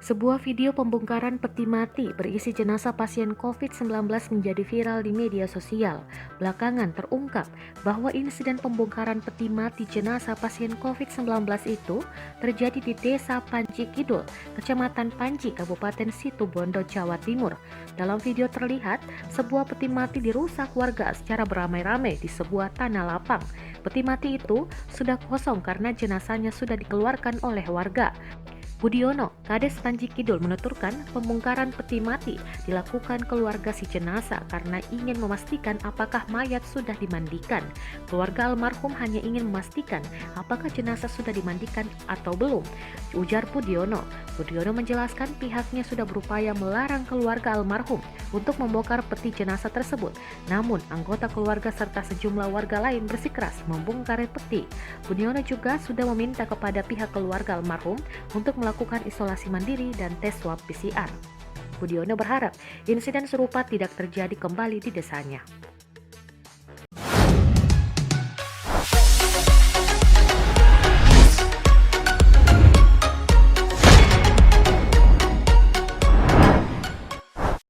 Sebuah video pembongkaran peti mati berisi jenazah pasien COVID-19 menjadi viral di media sosial. Belakangan terungkap bahwa insiden pembongkaran peti mati jenazah pasien COVID-19 itu terjadi di Desa Panji Kidul, Kecamatan Panji, Kabupaten Situbondo, Jawa Timur. Dalam video terlihat, sebuah peti mati dirusak warga secara beramai-ramai di sebuah tanah lapang. Peti mati itu sudah kosong karena jenazahnya sudah dikeluarkan oleh warga. Budiono, Kades Panji Kidul menuturkan pembongkaran peti mati dilakukan keluarga si jenazah karena ingin memastikan apakah mayat sudah dimandikan. Keluarga almarhum hanya ingin memastikan apakah jenazah sudah dimandikan atau belum, ujar Budiono. Budiono menjelaskan pihaknya sudah berupaya melarang keluarga almarhum untuk membongkar peti jenazah tersebut. Namun, anggota keluarga serta sejumlah warga lain bersikeras membongkar peti. Budiono juga sudah meminta kepada pihak keluarga almarhum untuk melakukan isolasi mandiri dan tes swab PCR. Budiono berharap insiden serupa tidak terjadi kembali di desanya.